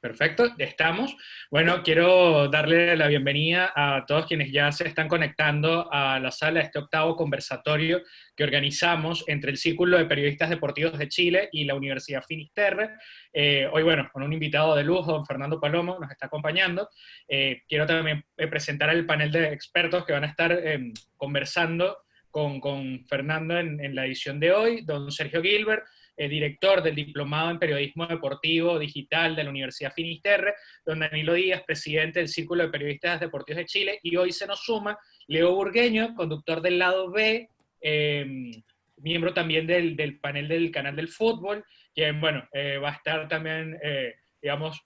Perfecto, estamos. Bueno, quiero darle la bienvenida a todos quienes ya se están conectando a la sala de este octavo conversatorio que organizamos entre el Círculo de Periodistas Deportivos de Chile y la Universidad Finisterre. Hoy, bueno, con un invitado de lujo, don Fernando Palomo, nos está acompañando. Quiero también presentar al panel de expertos que van a estar conversando con Fernando en la edición de hoy, don Sergio Gilbert, director del Diplomado en Periodismo Deportivo Digital de la Universidad Finisterre, don Danilo Díaz, presidente del Círculo de Periodistas Deportivos de Chile, y hoy se nos suma Leo Burgueño, conductor del lado B, miembro también del panel del Canal del Fútbol, quien, bueno, va a estar también, digamos,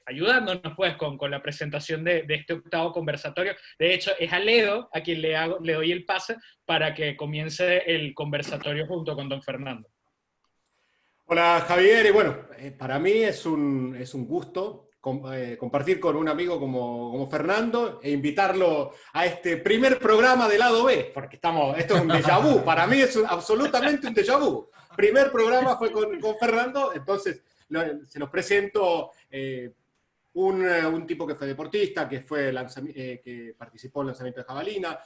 ayudándonos pues con la presentación de este octavo conversatorio. De hecho, es a Leo a quien le doy el pase para que comience el conversatorio junto con don Fernando. Hola Javier, y bueno, para mí es un gusto compartir con un amigo como Fernando e invitarlo a este primer programa de Lado B, porque esto es un déjà vu, para mí es absolutamente un déjà vu. Primer programa fue con Fernando, entonces se los presento un tipo que fue deportista, que participó en el lanzamiento de jabalina,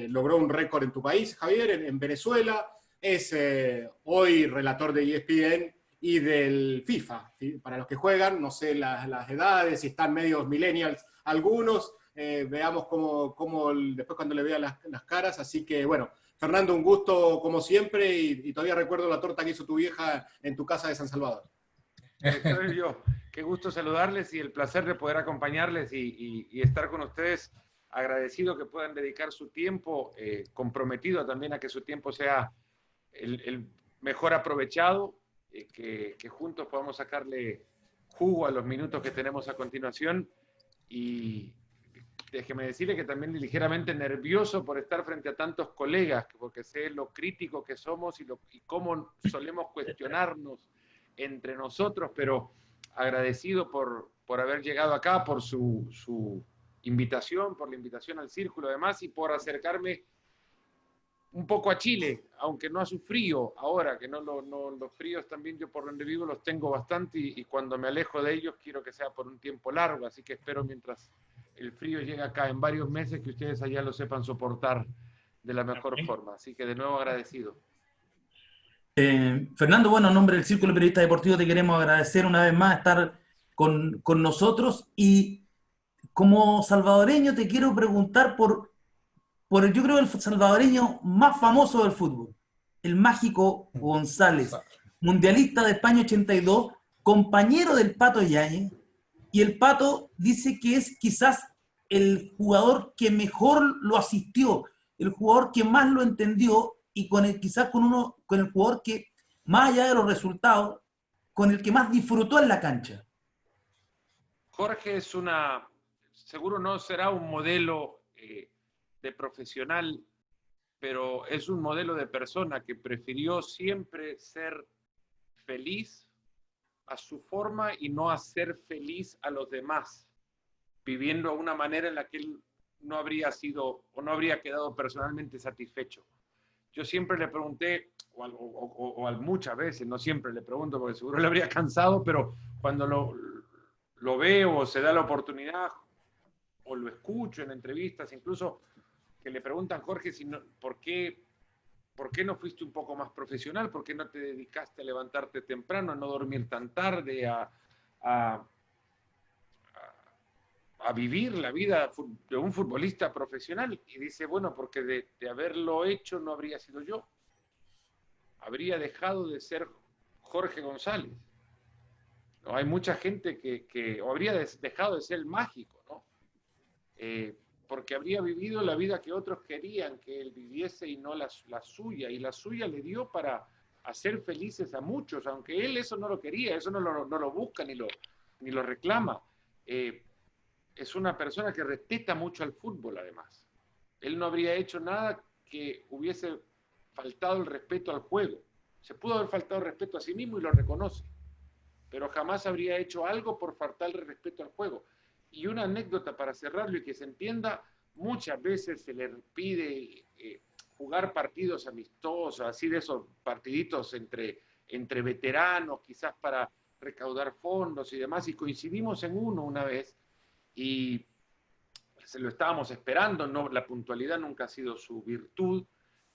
logró un récord en tu país, Javier, en Venezuela. Es hoy relator de ESPN y del FIFA. ¿Sí? Para los que juegan, no sé las edades, si están medios millennials algunos, veamos después cuando le vean las caras. Así que bueno, Fernando, un gusto como siempre y todavía recuerdo la torta que hizo tu vieja en tu casa de San Salvador. Soy yo. Qué gusto saludarles y el placer de poder acompañarles y estar con ustedes. Agradecido que puedan dedicar su tiempo, comprometido también a que su tiempo sea el mejor aprovechado, que juntos podamos sacarle jugo a los minutos que tenemos a continuación. Y déjeme decirle que también ligeramente nervioso por estar frente a tantos colegas, porque sé lo crítico que somos y cómo solemos cuestionarnos entre nosotros, pero agradecido por haber llegado acá, por su invitación, por la invitación al círculo además, y por acercarme un poco a Chile, aunque no a su frío ahora, que los fríos también yo por donde vivo los tengo bastante y cuando me alejo de ellos quiero que sea por un tiempo largo, así que espero mientras el frío llega acá en varios meses que ustedes allá lo sepan soportar de la mejor forma, así que de nuevo agradecido. Fernando, bueno, en nombre del Círculo de Periodistas Deportivos te queremos agradecer una vez más estar con nosotros y como salvadoreño te quiero preguntar yo creo el salvadoreño más famoso del fútbol, el Mágico González, mundialista de España 82, compañero del Pato Yáñez, y el Pato dice que es quizás el jugador que mejor lo asistió, el jugador que más lo entendió y quizás con el jugador que, más allá de los resultados, con el que más disfrutó en la cancha. Jorge seguro no será un modelo de profesional, pero es un modelo de persona que prefirió siempre ser feliz a su forma y no hacer feliz a los demás, viviendo de una manera en la que él no habría sido o no habría quedado personalmente satisfecho. Yo siempre le pregunté, muchas veces, no siempre le pregunto porque seguro le habría cansado, pero cuando lo veo o se da la oportunidad o lo escucho en entrevistas, incluso que le preguntan, Jorge, ¿por qué no fuiste un poco más profesional? ¿Por qué no te dedicaste a levantarte temprano, a no dormir tan tarde, a vivir la vida de un futbolista profesional? Y dice, bueno, porque de haberlo hecho no habría sido yo. Habría dejado de ser Jorge González. ¿No? Hay mucha gente que habría dejado de ser el Mágico, ¿no? Porque habría vivido la vida que otros querían que él viviese y no la suya. Y la suya le dio para hacer felices a muchos, aunque él eso no lo quería, eso no lo busca ni lo reclama. Es una persona que respeta mucho al fútbol, además. Él no habría hecho nada que hubiese faltado el respeto al juego. Se pudo haber faltado el respeto a sí mismo y lo reconoce, pero jamás habría hecho algo por faltarle respeto al juego. Y una anécdota para cerrarlo y que se entienda, muchas veces se le pide jugar partidos amistosos, así de esos partiditos entre veteranos, quizás para recaudar fondos y demás, y coincidimos en uno una vez, y se lo estábamos esperando, no, la puntualidad nunca ha sido su virtud,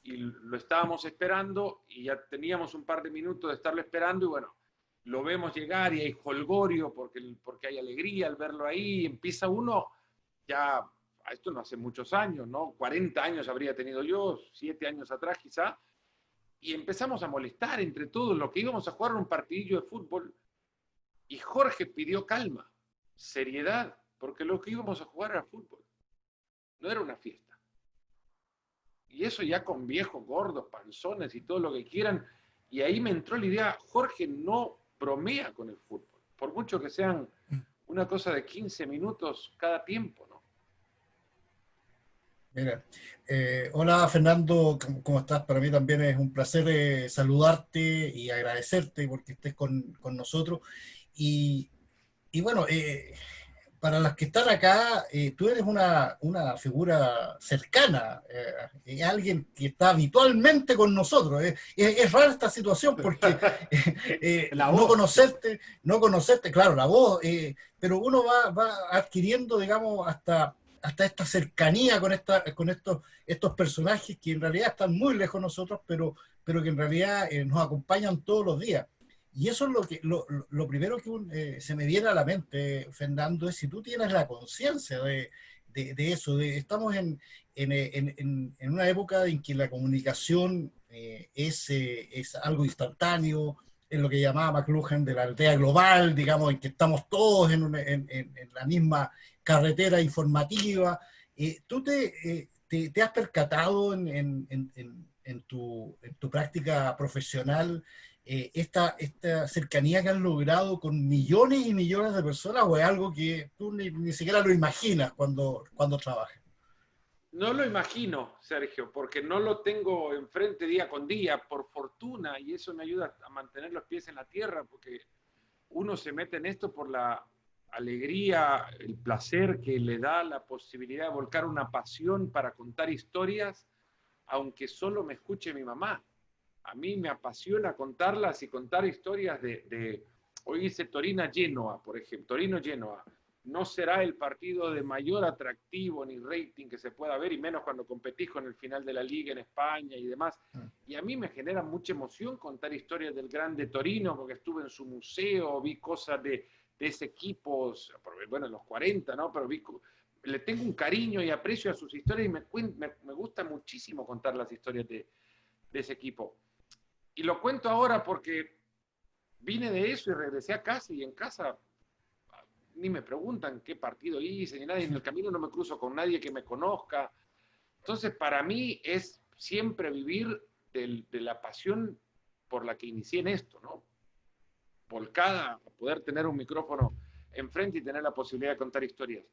y lo estábamos esperando, y ya teníamos un par de minutos de estarlo esperando, y bueno, lo vemos llegar, y hay jolgorio, porque hay alegría al verlo ahí, y empieza uno, ya, esto no hace muchos años, ¿no? 40 años habría tenido yo, 7 años atrás quizá, y empezamos a molestar entre todos, lo que íbamos a jugar un partidillo de fútbol, y Jorge pidió calma, seriedad, porque lo que íbamos a jugar era fútbol, no era una fiesta. Y eso ya con viejos, gordos, panzones y todo lo que quieran, y ahí me entró la idea, Jorge no bromea con el fútbol, por mucho que sean una cosa de 15 minutos cada tiempo, ¿no? Mira, hola Fernando, ¿cómo estás? Para mí también es un placer saludarte y agradecerte porque estés con nosotros. Y, y bueno, para las que están acá, tú eres una figura cercana, alguien que está habitualmente con nosotros. Es rara esta situación porque no conocerte, claro, la voz, pero uno va adquiriendo, digamos, hasta esta cercanía con estos personajes que en realidad están muy lejos de nosotros, pero que en realidad nos acompañan todos los días. Y eso es lo primero que se me viene a la mente, Fernando, es si tú tienes la conciencia de eso. Estamos en una época en que la comunicación es algo instantáneo, es lo que llamaba McLuhan de la aldea global, digamos, en que estamos todos en la misma carretera informativa. ¿Tú te has percatado en tu práctica profesional esta cercanía que han logrado con millones y millones de personas, o es algo que tú ni siquiera lo imaginas cuando trabajas? No lo imagino, Sergio, porque no lo tengo enfrente día con día, por fortuna, y eso me ayuda a mantener los pies en la tierra, porque uno se mete en esto por la alegría, el placer que le da la posibilidad de volcar una pasión para contar historias, aunque solo me escuche mi mamá. A mí me apasiona contarlas y contar historias hoy hice Torino-Genoa, por ejemplo, Torino-Genoa. No será el partido de mayor atractivo ni rating que se pueda ver, y menos cuando competís con el final de la Liga en España y demás. Y a mí me genera mucha emoción contar historias del grande Torino, porque estuve en su museo, vi cosas de ese equipo, bueno, en los 40, ¿no? Pero le tengo un cariño y aprecio a sus historias, y me gusta muchísimo contar las historias de ese equipo. Y lo cuento ahora porque vine de eso y regresé a casa, y en casa ni me preguntan qué partido hice, ni nada, y en el camino no me cruzo con nadie que me conozca. Entonces, para mí es siempre vivir de la pasión por la que inicié en esto, ¿no? Volcada a poder tener un micrófono enfrente y tener la posibilidad de contar historias.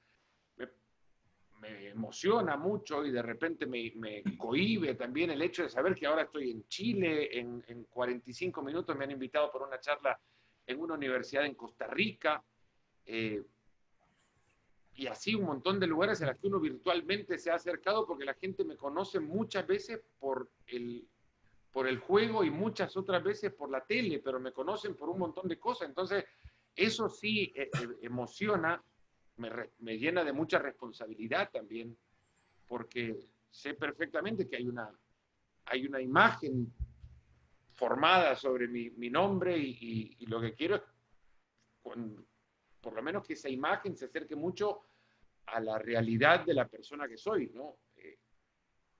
Me emociona mucho, y de repente me cohíbe también el hecho de saber que ahora estoy en Chile, en 45 minutos me han invitado por una charla en una universidad en Costa Rica, y así un montón de lugares a los que uno virtualmente se ha acercado, porque la gente me conoce muchas veces por el juego y muchas otras veces por la tele, pero me conocen por un montón de cosas. Entonces, eso sí emociona, me llena de mucha responsabilidad también, porque sé perfectamente que hay una imagen formada sobre mi nombre, y lo que quiero es por lo menos que esa imagen se acerque mucho a la realidad de la persona que soy, ¿no?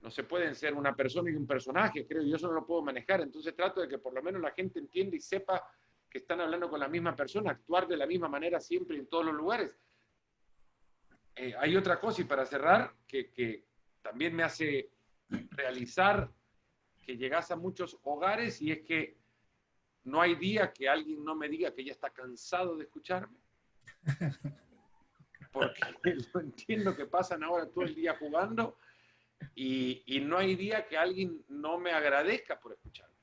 No se pueden ser una persona y un personaje, creo, yo eso no lo puedo manejar, entonces trato de que por lo menos la gente entienda y sepa que están hablando con la misma persona, actuar de la misma manera siempre en todos los lugares. Hay otra cosa, y para cerrar, que también me hace realizar que llegas a muchos hogares, y es que no hay día que alguien no me diga que ya está cansado de escucharme, porque yo entiendo que pasan ahora todo el día jugando, y no hay día que alguien no me agradezca por escucharme.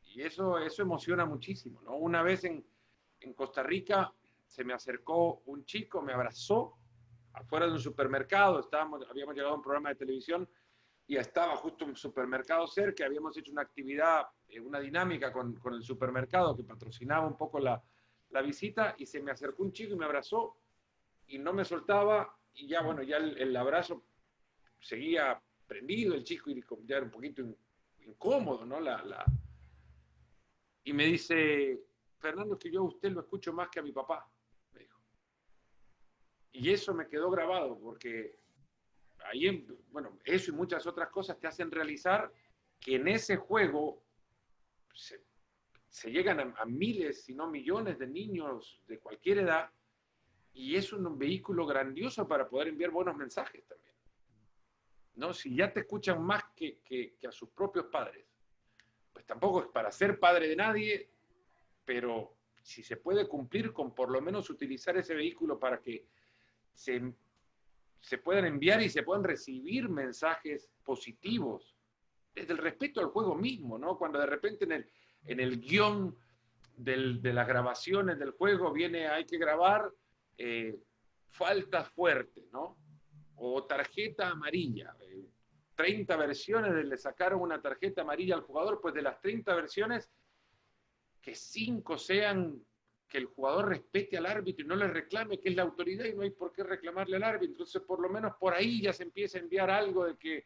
Y eso emociona muchísimo, ¿no? Una vez en Costa Rica se me acercó un chico, me abrazó afuera de un supermercado, habíamos llegado a un programa de televisión, y estaba justo un supermercado cerca, habíamos hecho una actividad, una dinámica con el supermercado que patrocinaba un poco la visita y se me acercó un chico y me abrazó y no me soltaba y ya, bueno, ya el abrazo seguía prendido, el chico y ya era un poquito incómodo, ¿no? Y me dice, Fernando, es que yo a usted lo escucho más que a mi papá, me dijo. Y eso me quedó grabado porque ahí, bueno, eso y muchas otras cosas te hacen realizar que en ese juego se llegan a miles, si no millones de niños de cualquier edad, y es un vehículo grandioso para poder enviar buenos mensajes también, ¿no? Si ya te escuchan más que a sus propios padres, pues tampoco es para ser padre de nadie, pero si se puede cumplir con por lo menos utilizar ese vehículo para que se puedan enviar y se puedan recibir mensajes positivos, desde el respeto al juego mismo, ¿no? Cuando de repente en el guión de las grabaciones del juego viene, hay que grabar falta fuerte, ¿no? O tarjeta amarilla. 30 versiones le sacaron una tarjeta amarilla al jugador, pues de las 30 versiones, que 5 sean que el jugador respete al árbitro y no le reclame, que es la autoridad y no hay por qué reclamarle al árbitro. Entonces, por lo menos por ahí ya se empieza a enviar algo de que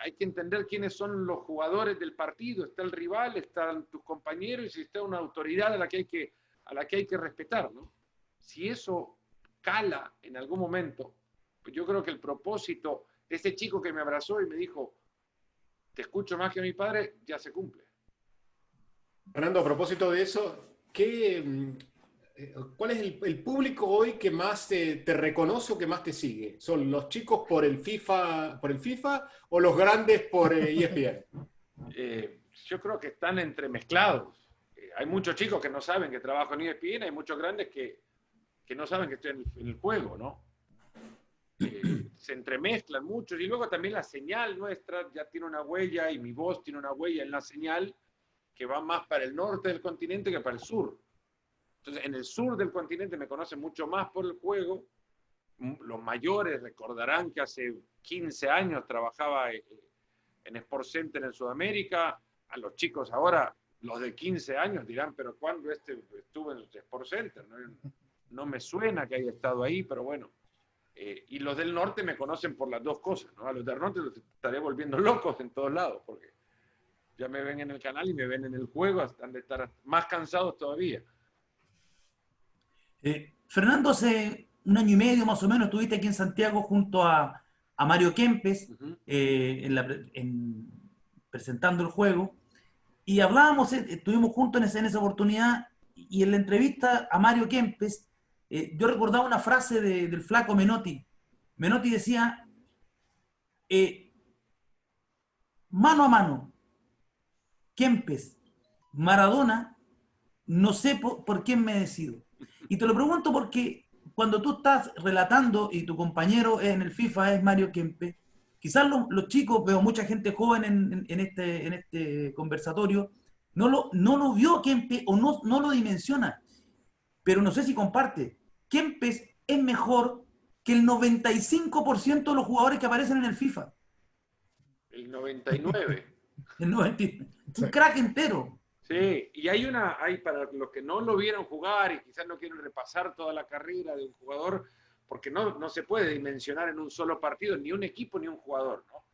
hay que entender quiénes son los jugadores del partido. Está el rival, están tus compañeros y está una autoridad a la que hay que respetar, ¿no? Si eso cala en algún momento, pues yo creo que el propósito de ese chico que me abrazó y me dijo, te escucho más que a mi padre, ya se cumple. Fernando, a propósito de eso, ¿cuál es el público hoy que más te reconoce o que más te sigue? ¿Son los chicos por el FIFA o los grandes por ESPN? Yo creo que están entremezclados. Hay muchos chicos que no saben que trabajo en ESPN, hay muchos grandes que no saben que estoy en el juego, ¿no? Se entremezclan muchos y luego también la señal nuestra ya tiene una huella y mi voz tiene una huella en la señal que va más para el norte del continente que para el sur. Entonces, en el sur del continente me conocen mucho más por el juego. Los mayores recordarán que hace 15 años trabajaba en Sport Center en Sudamérica. A los chicos ahora, los de 15 años dirán, pero ¿cuándo estuve en el Sport Center? No me suena que haya estado ahí, pero bueno. Y los del norte me conocen por las dos cosas, ¿no? A los del norte los estaré volviendo locos en todos lados, porque ya me ven en el canal y me ven en el juego, han de estar más cansados todavía. Fernando, hace un año y medio más o menos estuviste aquí en Santiago junto a Mario Kempes, presentando el juego, y hablábamos, estuvimos juntos en esa oportunidad, y en la entrevista a Mario Kempes, yo recordaba una frase del flaco Menotti. Menotti decía, mano a mano, Kempes, Maradona, no sé por quién me decido. Y te lo pregunto porque cuando tú estás relatando y tu compañero en el FIFA es Mario Kempes, quizás los chicos, veo mucha gente joven en este conversatorio, no lo vio Kempes o no lo dimensiona, pero no sé si comparte. Kempes es mejor que el 95% de los jugadores que aparecen en el FIFA. El 99. Un crack entero. Sí, y hay para los que no lo vieron jugar y quizás no quieren repasar toda la carrera de un jugador, porque no se puede dimensionar en un solo partido, ni un equipo ni un jugador, ¿no?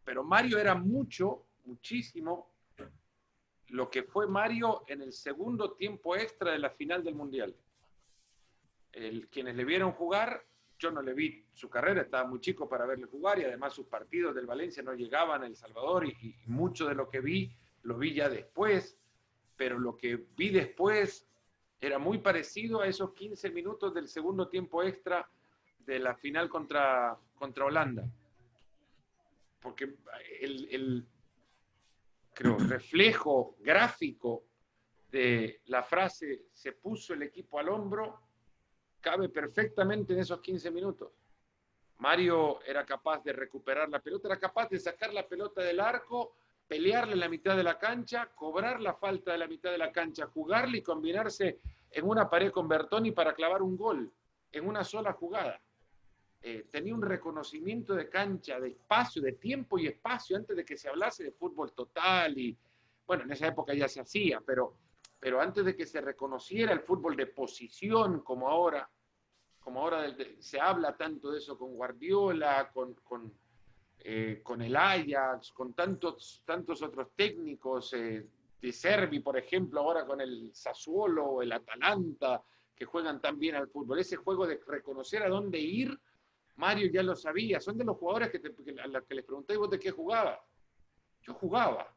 Pero Mario era muchísimo lo que fue Mario en el segundo tiempo extra de la final del Mundial. Quienes le vieron jugar, yo no le vi su carrera, estaba muy chico para verle jugar y además sus partidos del Valencia no llegaban a El Salvador y mucho de lo que vi, lo vi ya después, pero lo que vi después era muy parecido a esos 15 minutos del segundo tiempo extra de la final contra Holanda. Porque creo, reflejo gráfico de la frase "se puso el equipo al hombro" cabe perfectamente en esos 15 minutos. Mario era capaz de recuperar la pelota, era capaz de sacar la pelota del arco, pelearle en la mitad de la cancha, cobrar la falta de la mitad de la cancha, jugarle y combinarse en una pared con Bertoni para clavar un gol en una sola jugada. Tenía un reconocimiento de cancha, de espacio, de tiempo y espacio, antes de que se hablase de fútbol total. Y bueno, en esa época ya se hacía, pero pero antes de que se reconociera el fútbol de posición como ahora se habla tanto de eso con Guardiola, con el Ajax, con tantos otros técnicos, de Servi, por ejemplo, ahora con el Sassuolo, el Atalanta, que juegan tan bien al fútbol. Ese juego de reconocer a dónde ir, Mario ya lo sabía. Son de los jugadores a los que les pregunté, ¿vos de qué jugabas? Yo jugaba.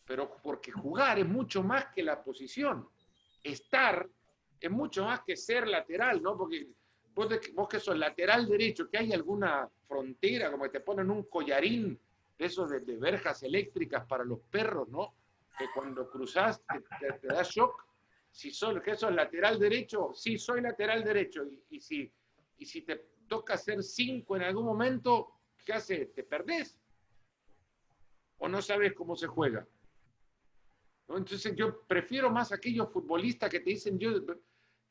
Pero porque jugar es mucho más que la posición. Estar es mucho más que ser lateral, ¿no? Porque vos que sos lateral derecho, que hay alguna frontera, como que te ponen un collarín de esos de verjas eléctricas para los perros, ¿no? Que cuando cruzás te da shock. Si que sos lateral derecho, sí, soy lateral derecho. Y si te toca hacer 5 en algún momento, ¿qué haces? ¿Te perdés? ¿O no sabes cómo se juega? ¿No? Entonces yo prefiero más aquellos futbolistas que te dicen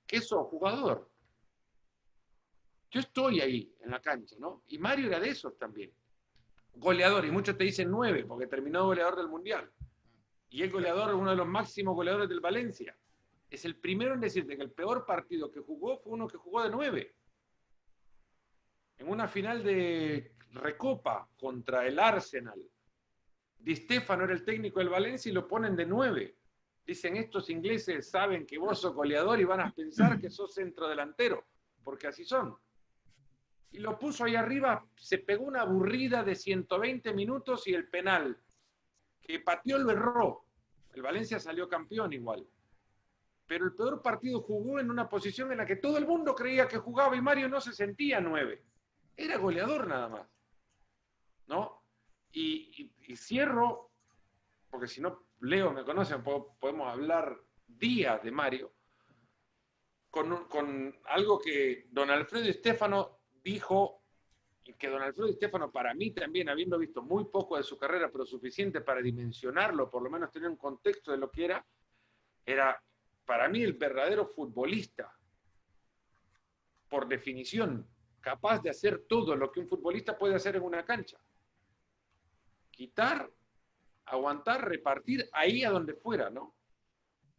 que sos jugador. Yo estoy ahí en la cancha, ¿no? Y Mario era de esos también. Goleador, y muchos te dicen 9, porque terminó goleador del Mundial. Y es goleador, uno de los máximos goleadores del Valencia. Es el primero en decirte que el peor partido que jugó fue uno que jugó de 9. En una final de Recopa contra el Arsenal. Di Stéfano era el técnico del Valencia y lo ponen de 9. Dicen, estos ingleses saben que vos sos goleador y van a pensar que sos centrodelantero, porque así son. Y lo puso ahí arriba, se pegó una aburrida de 120 minutos y el penal, que pateó el berró. El Valencia salió campeón igual. Pero el peor partido jugó en una posición en la que todo el mundo creía que jugaba y Mario no se sentía 9. Era goleador nada más. ¿No? Y cierro, porque si no, Leo me conoce, podemos hablar días de Mario, con algo que don Alfredo Di Stéfano dijo, y que don Alfredo Di Stéfano, para mí también, habiendo visto muy poco de su carrera, pero suficiente para dimensionarlo, por lo menos tener un contexto de lo que era para mí el verdadero futbolista, por definición, capaz de hacer todo lo que un futbolista puede hacer en una cancha. Quitar, aguantar, repartir, ahí a donde fuera, ¿no?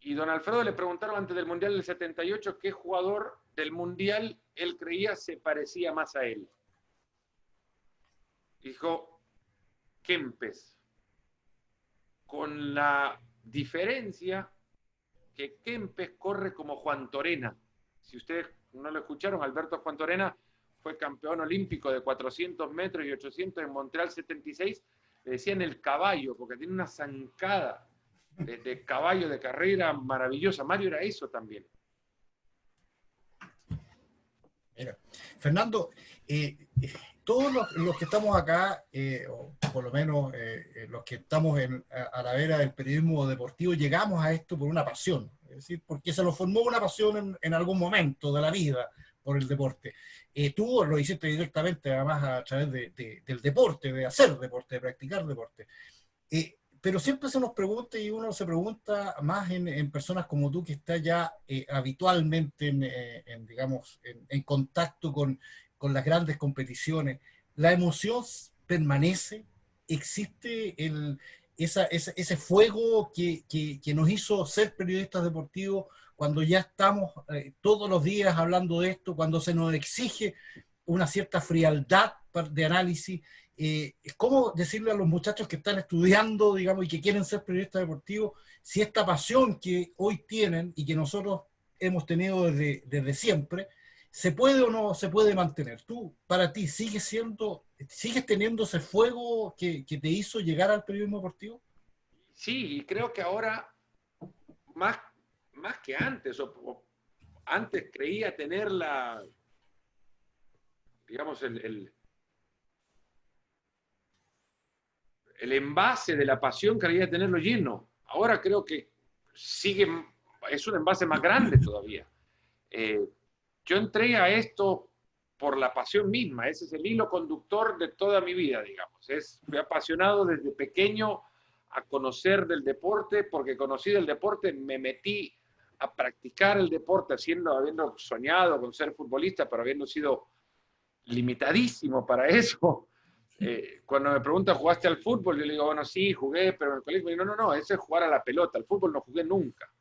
Y don Alfredo le preguntaron antes del Mundial del 78 qué jugador del Mundial él creía se parecía más a él. Dijo, Kempes. Con la diferencia que Kempes corre como Juan Torena. Si ustedes no lo escucharon, Alberto Juan Torena fue campeón olímpico de 400 metros y 800 en Montreal 76. Le decían el caballo, porque tiene una zancada de caballo de carrera maravillosa. Mario era eso también. Mira, Fernando, todos los que estamos acá, o por lo menos los que estamos a la vera del periodismo deportivo, llegamos a esto por una pasión, es decir, porque se nos formó una pasión en algún momento de la vida por el deporte. Tú lo hiciste directamente, además, a través del deporte, de hacer deporte, de practicar deporte. Pero siempre se nos pregunta, y uno se pregunta más en personas como tú, que está ya habitualmente en contacto con las grandes competiciones. ¿La emoción permanece? ¿Existe ese fuego que nos hizo ser periodistas deportivos cuando ya estamos todos los días hablando de esto, cuando se nos exige una cierta frialdad de análisis? ¿Cómo decirle a los muchachos que están estudiando, digamos, y que quieren ser periodistas deportivos, si esta pasión que hoy tienen y que nosotros hemos tenido desde siempre, se puede o no se puede mantener? Tú, para ti, ¿sigues teniendo ese fuego que te hizo llegar al periodismo deportivo? Sí, y creo que ahora, más que antes, o antes creía tener digamos, el envase de la pasión, creía tenerlo lleno. Ahora creo que es un envase más grande todavía. Yo entré a esto por la pasión misma, ese es el hilo conductor de toda mi vida, digamos. Fui apasionado desde pequeño a conocer del deporte, porque conocí del deporte, me metí a practicar el deporte, habiendo soñado con ser futbolista, pero habiendo sido limitadísimo para eso. Cuando me preguntan, ¿jugaste al fútbol? Yo le digo, bueno, sí, jugué, pero en el colegio me digo, no, ese es jugar a la pelota, al fútbol no jugué nunca.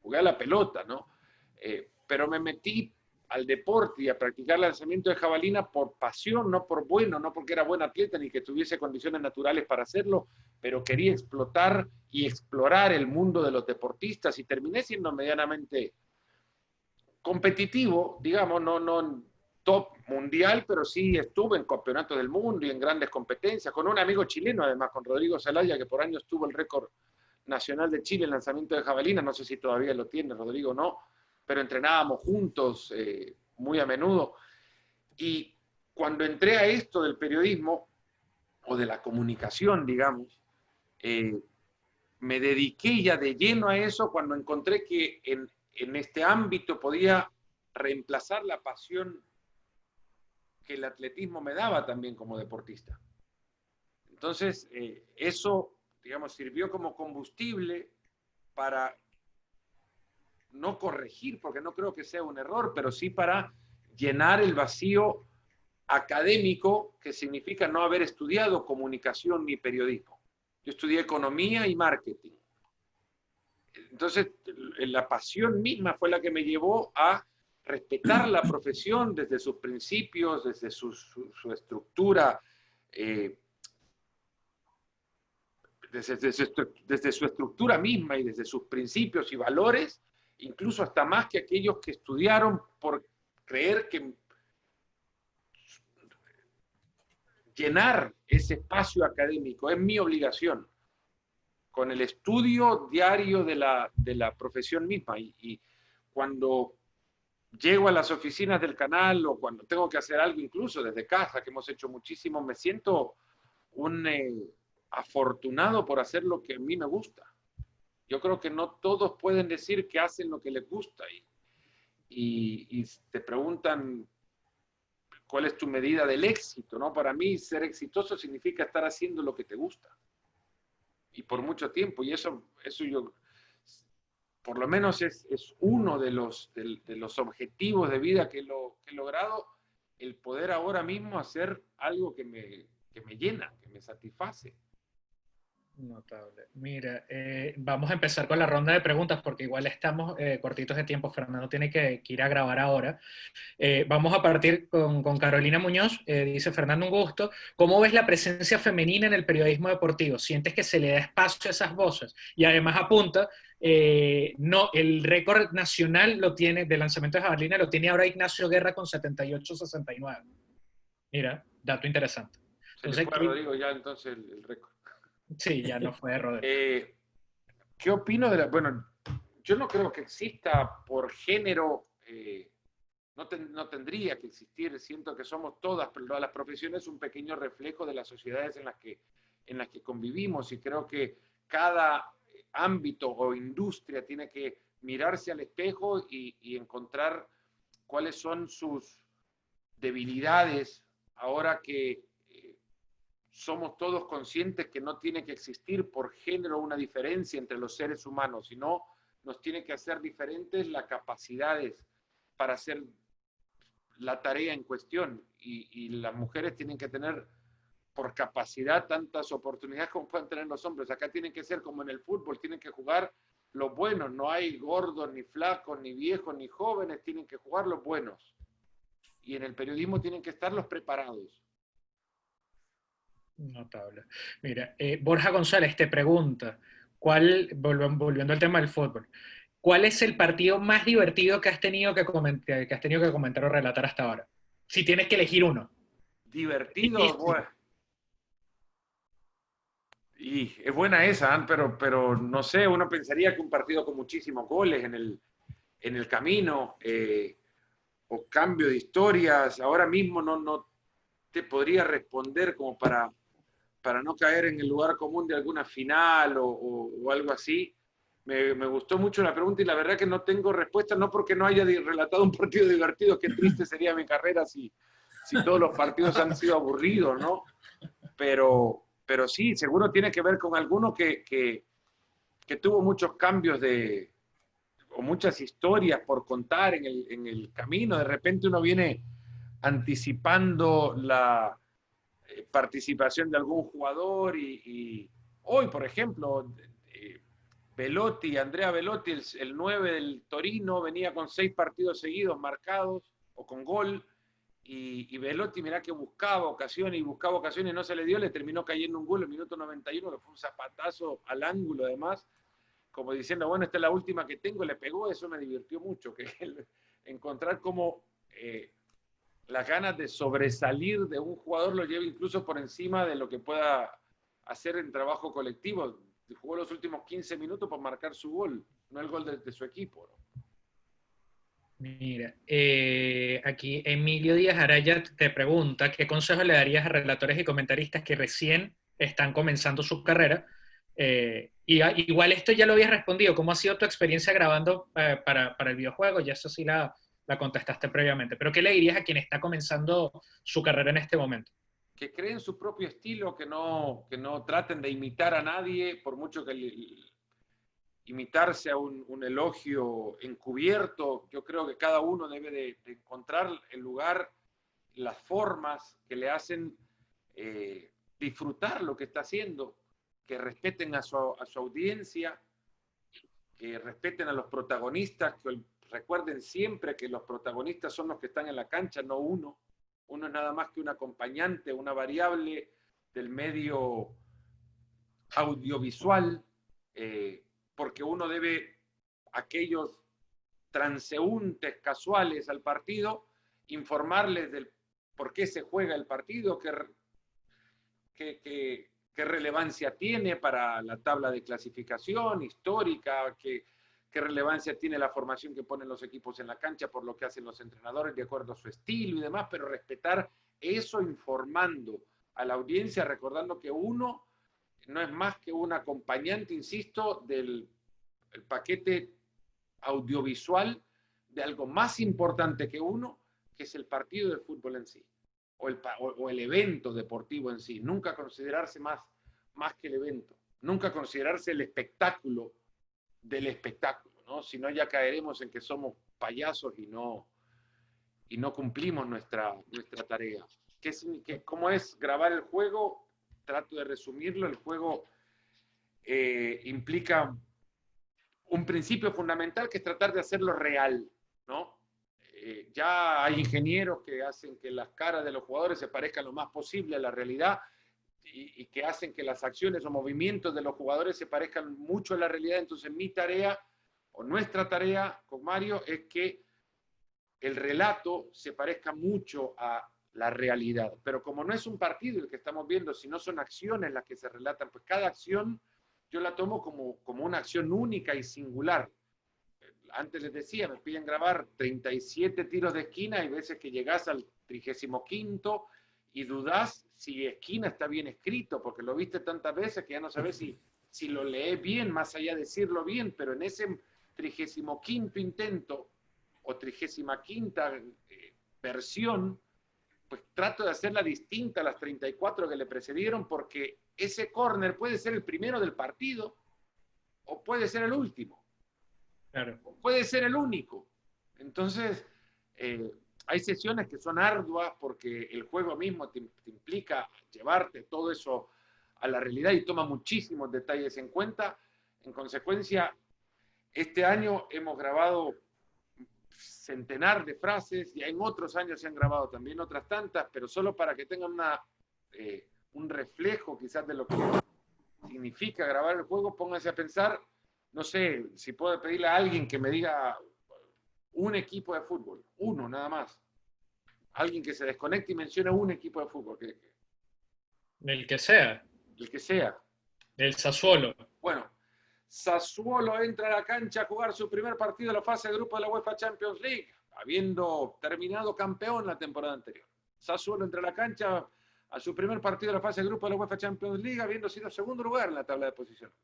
jugué a la pelota, ¿no? Pero me metí al deporte y a practicar lanzamiento de jabalina por pasión, no por bueno, no porque era buen atleta ni que tuviese condiciones naturales para hacerlo, pero quería explotar y explorar el mundo de los deportistas y terminé siendo medianamente competitivo, digamos, no top mundial, pero sí estuve en campeonatos del mundo y en grandes competencias, con un amigo chileno además, con Rodrigo Zelaya, que por años tuvo el récord nacional de Chile en lanzamiento de jabalina, no sé si todavía lo tiene Rodrigo o no, pero entrenábamos juntos muy a menudo. Y cuando entré a esto del periodismo, o de la comunicación, digamos, me dediqué ya de lleno a eso cuando encontré que en este ámbito podía reemplazar la pasión que el atletismo me daba también como deportista. Entonces, eso, digamos, sirvió como combustible para no corregir, porque no creo que sea un error, pero sí para llenar el vacío académico que significa no haber estudiado comunicación ni periodismo. Yo estudié economía y marketing. Entonces, la pasión misma fue la que me llevó a respetar la profesión desde sus principios, desde su estructura, desde su estructura misma y desde sus principios y valores, incluso hasta más que aquellos que estudiaron por creer que llenar ese espacio académico es mi obligación con el estudio diario de la profesión misma. Y cuando llego a las oficinas del canal o cuando tengo que hacer algo incluso desde casa, que hemos hecho muchísimo, me siento un afortunado por hacer lo que a mí me gusta. Yo creo que no todos pueden decir que hacen lo que les gusta y te preguntan cuál es tu medida del éxito, ¿no? Para mí ser exitoso significa estar haciendo lo que te gusta y por mucho tiempo, y eso yo, por lo menos es uno de los objetivos de vida que he logrado, el poder ahora mismo hacer algo que me llena, que me satisface. Notable. Mira, vamos a empezar con la ronda de preguntas porque igual estamos cortitos de tiempo. Fernando tiene que ir a grabar ahora. Vamos a partir con Carolina Muñoz. Dice Fernando, un gusto. ¿Cómo ves la presencia femenina en el periodismo deportivo? ¿Sientes que se le da espacio a esas voces? Y además apunta, no, el récord nacional lo tiene, de lanzamiento de jabalina lo tiene ahora Ignacio Guerra con 78-69. Mira, dato interesante. Entonces, se le fue a Rodrigo ya entonces el récord. Sí, ya no fue de Rodrigo. ¿Qué opino de la...? Bueno, yo no creo que exista por género, no tendría que existir, siento que somos todas las profesiones un pequeño reflejo de las sociedades en las que convivimos y creo que cada ámbito o industria tiene que mirarse al espejo y encontrar cuáles son sus debilidades ahora que somos todos conscientes que no tiene que existir por género una diferencia entre los seres humanos, sino nos tiene que hacer diferentes las capacidades para hacer la tarea en cuestión. Y las mujeres tienen que tener por capacidad tantas oportunidades como pueden tener los hombres. Acá tienen que ser como en el fútbol, tienen que jugar los buenos. No hay gordos, ni flacos, ni viejos, ni jóvenes, tienen que jugar los buenos. Y en el periodismo tienen que estar los preparados. Notable. Mira, Borja González te pregunta, volviendo al tema del fútbol, ¿cuál es el partido más divertido que has tenido que comentar o relatar hasta ahora? Si tienes que elegir uno. Divertido, bueno. Y es buena esa, pero no sé, uno pensaría que un partido con muchísimos goles en el camino, o cambio de historias, ahora mismo no te podría responder como para no caer en el lugar común de alguna final o algo así. Me gustó mucho la pregunta y la verdad que no tengo respuesta, no porque no haya relatado un partido divertido, qué triste sería mi carrera si todos los partidos han sido aburridos, ¿no? Pero sí, seguro tiene que ver con alguno que tuvo muchos cambios o muchas historias por contar en el camino. De repente uno viene anticipando la participación de algún jugador y hoy, por ejemplo, Belotti, Andrea Belotti, el 9 del Torino, venía con 6 partidos seguidos marcados o con gol. Y Belotti, mirá que buscaba ocasiones y no se le dio, le terminó cayendo un gol en el minuto 91, que fue un zapatazo al ángulo además, como diciendo, bueno, esta es la última que tengo, le pegó, eso me divirtió mucho, que encontrar cómo las ganas de sobresalir de un jugador lo lleva incluso por encima de lo que pueda hacer en trabajo colectivo. Jugó los últimos 15 minutos por marcar su gol, no el gol de su equipo, ¿no? Mira, aquí Emilio Díaz Araya te pregunta ¿qué consejo le darías a relatores y comentaristas que recién están comenzando su carrera? Igual esto ya lo habías respondido, ¿cómo ha sido tu experiencia grabando para el videojuego? Ya eso sí la contestaste previamente, pero ¿qué le dirías a quien está comenzando su carrera en este momento? Que creen su propio estilo, que no traten de imitar a nadie, por mucho que imitarse a un elogio encubierto. Yo creo que cada uno debe de encontrar el lugar, las formas que le hacen disfrutar lo que está haciendo, que respeten a su audiencia, que respeten a los protagonistas, que recuerden siempre que los protagonistas son los que están en la cancha, no uno. Uno es nada más que un acompañante, una variable del medio audiovisual, porque uno debe, aquellos transeúntes casuales al partido, informarles del por qué se juega el partido, qué relevancia tiene para la tabla de clasificación histórica, qué relevancia tiene la formación que ponen los equipos en la cancha por lo que hacen los entrenadores de acuerdo a su estilo y demás, pero respetar eso informando a la audiencia, recordando que uno no es más que un acompañante, insisto, del paquete audiovisual de algo más importante que uno, que es el partido de fútbol en sí, o el evento deportivo en sí. Nunca considerarse más que el evento, nunca considerarse el espectáculo del espectáculo, ¿no? Si no, ya caeremos en que somos payasos y no cumplimos nuestra tarea. ¿Cómo es grabar el juego? Trato de resumirlo. El juego implica un principio fundamental que es tratar de hacerlo real, ¿no? Ya hay ingenieros que hacen que las caras de los jugadores se parezcan lo más posible a la realidad y que hacen que las acciones o movimientos de los jugadores se parezcan mucho a la realidad. Entonces mi tarea o nuestra tarea con Mario es que el relato se parezca mucho a la realidad. Pero como no es un partido el que estamos viendo, sino son acciones las que se relatan, pues cada acción yo la tomo como una acción única y singular. Antes les decía, me piden grabar 37 tiros de esquina, hay veces que llegás al 35º y dudás si esquina está bien escrito, porque lo viste tantas veces que ya no sabes si lo lees bien, más allá de decirlo bien, pero en ese 35º intento o 35ª versión, pues trato de hacerla distinta a las 34 que le precedieron, porque ese córner puede ser el primero del partido o puede ser el último. Claro. O puede ser el único. Entonces, hay sesiones que son arduas porque el juego mismo te implica llevarte todo eso a la realidad y toma muchísimos detalles en cuenta. En consecuencia, este año hemos grabado centenar de frases, y en otros años se han grabado también otras tantas, pero solo para que tengan un reflejo quizás de lo que significa grabar el juego, pónganse a pensar, no sé, si puedo pedirle a alguien que me diga un equipo de fútbol, uno nada más, alguien que se desconecte y mencione un equipo de fútbol. El que sea. El que sea. El Sassuolo. Bueno, Sassuolo entra a la cancha a jugar su primer partido de la fase de grupo de la UEFA Champions League, habiendo terminado campeón la temporada anterior. Sassuolo entra a la cancha a su primer partido de la fase de grupo de la UEFA Champions League, habiendo sido segundo lugar en la tabla de posiciones.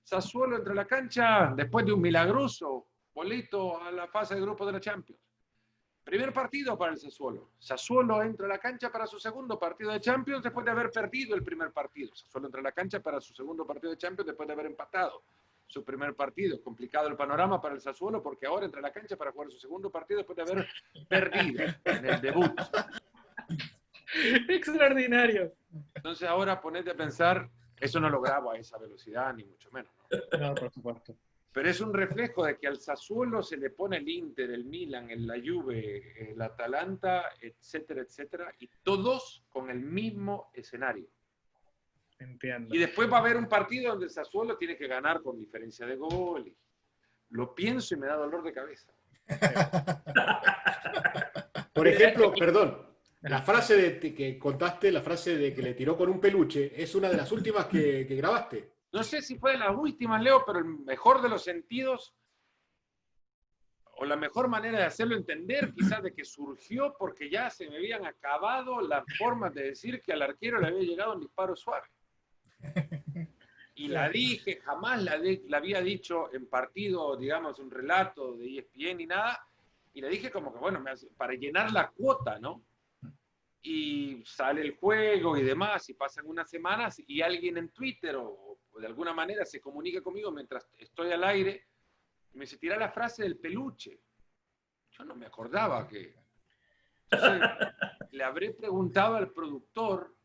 Sassuolo entra a la cancha después de un milagroso boleto a la fase de grupo de la Champions. Primer partido para el Sassuolo. Sassuolo entra a la cancha para su segundo partido de Champions después de haber perdido el primer partido. Sassuolo entra a la cancha para su segundo partido de Champions después de haber empatado su primer partido. Complicado el panorama para el Sassuolo porque ahora entra a la cancha para jugar su segundo partido después de haber perdido en el debut. Extraordinario. Entonces ahora ponete a pensar, eso no lo grabo a esa velocidad ni mucho menos, ¿no? No, por supuesto. Pero es un reflejo de que al Sassuolo se le pone el Inter, el Milan, la Juve, el Atalanta, etcétera, etcétera, y todos con el mismo escenario. Entiendo. Y después va a haber un partido donde el Sassuolo tiene que ganar con diferencia de gol. Lo pienso y me da dolor de cabeza. Por ejemplo, perdón, la frase que contaste, la frase de que le tiró con un peluche, es una de las últimas que grabaste. No sé si fue de las últimas, Leo, pero el mejor de los sentidos, o la mejor manera de hacerlo entender, quizás de que surgió porque ya se me habían acabado las formas de decir que al arquero le había llegado un disparo suave. Y la dije, jamás la había dicho en partido, digamos, un relato de ESPN ni nada, y la dije como que, bueno, para llenar la cuota, ¿no? Y sale el juego y demás, y pasan unas semanas, y alguien en Twitter o de alguna manera se comunica conmigo mientras estoy al aire, y me dice, tira la frase del peluche. Yo no me acordaba que... Entonces, le habré preguntado al productor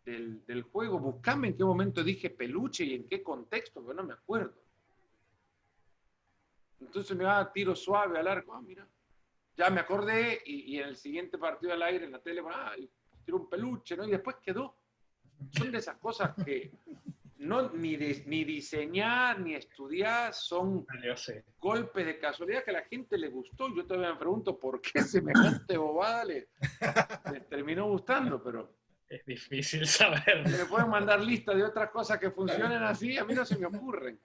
del juego, buscame en qué momento dije peluche y en qué contexto, que no me acuerdo. Entonces me va tiro suave al arco, mira, ya me acordé, y en el siguiente partido al aire en la tele, tiró un peluche, ¿no? Y después quedó. Son de esas cosas que no ni diseñar ni estudiar, son golpes de casualidad que a la gente le gustó. Yo todavía me pregunto por qué semejante bobada le terminó gustando, pero... Es difícil saber. Si me pueden mandar lista de otras cosas que funcionen así, a mí no se me ocurren.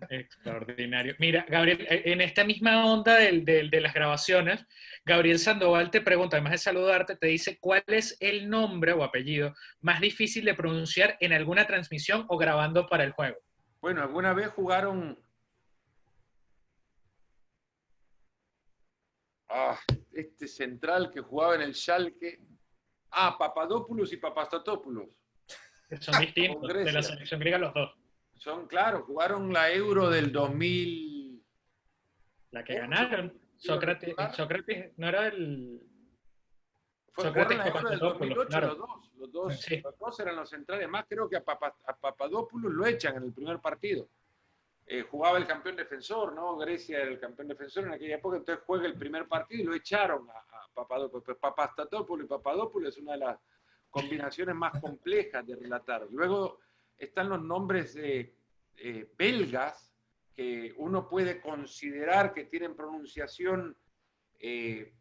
Extraordinario. Mira, Gabriel, en esta misma onda de las grabaciones, Gabriel Sandoval te pregunta, además de saludarte, te dice cuál es el nombre o apellido más difícil de pronunciar en alguna transmisión o grabando para el juego. Bueno, alguna vez jugaron... este central que jugaba en el Schalke... Papadopoulos y Papastatopoulos. Son distintos de la selección griega los dos. Son, claro, jugaron la Euro del 2000. La que ganaron. Sócrates, no era el... Sócrates la Euro del 2008, claro. Los dos eran los centrales. Más creo que a Papadopoulos lo echan en el primer partido. Jugaba el campeón defensor, ¿no? Grecia era el campeón defensor en aquella época, entonces juega el primer partido y lo echaron a Papadopoulos. Pues Papastatopoulos y Papadopoulos es una de las combinaciones más complejas de relatar. Luego están los nombres belgas que uno puede considerar que tienen pronunciación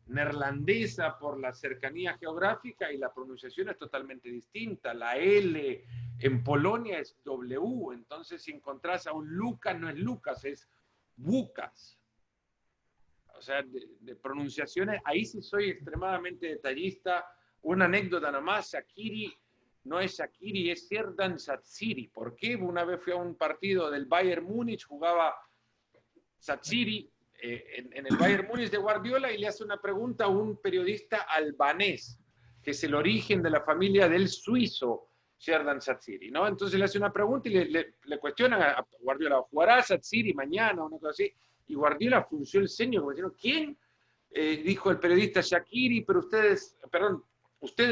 neerlandesa por la cercanía geográfica, y la pronunciación es totalmente distinta. La L en Polonia es W, entonces si encontrás a un Lucas, no es Lucas, es Bucas. O sea, de pronunciaciones, ahí sí soy extremadamente detallista. Una anécdota nomás, Shaqiri no es Shaqiri, es Serdar Šaširi. ¿Por qué? Una vez fui a un partido del Bayern Múnich, jugaba Šaširi en el Bayern Múnich de Guardiola, y le hace una pregunta a un periodista albanés, que es el origen de la familia del suizo Serdar Šaširi, ¿no? Entonces le hace una pregunta y le cuestionan a Guardiola, ¿jugará Šaširi mañana? Una cosa así. Y Guardiola frunció el ceño, como diciendo, ¿quién? Dijo el periodista Shaqiri, pero ustedes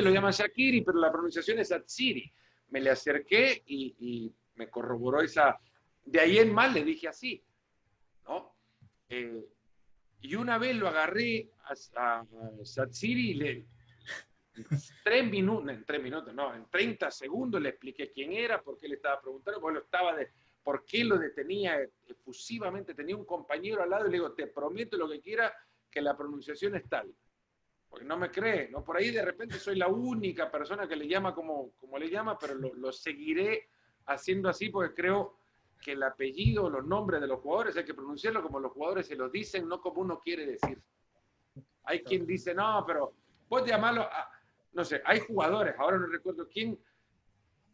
lo llaman Shaqiri, pero la pronunciación es Šaširi. Me le acerqué y me corroboró esa... De ahí en más le dije así, ¿no? Y una vez lo agarré a Šaširi y en 30 segundos le expliqué quién era, por qué le estaba preguntando, por qué lo detenía efusivamente. Tenía un compañero al lado y le digo, te prometo lo que quiera, que la pronunciación es tal. Porque no me cree, ¿no? Por ahí de repente soy la única persona que le llama como le llama, pero lo seguiré haciendo así, porque creo que el apellido, los nombres de los jugadores hay que pronunciarlo como los jugadores se los dicen, no como uno quiere decir. Hay quien dice, no, pero vos llamarlo, no sé, hay jugadores, ahora no recuerdo quién,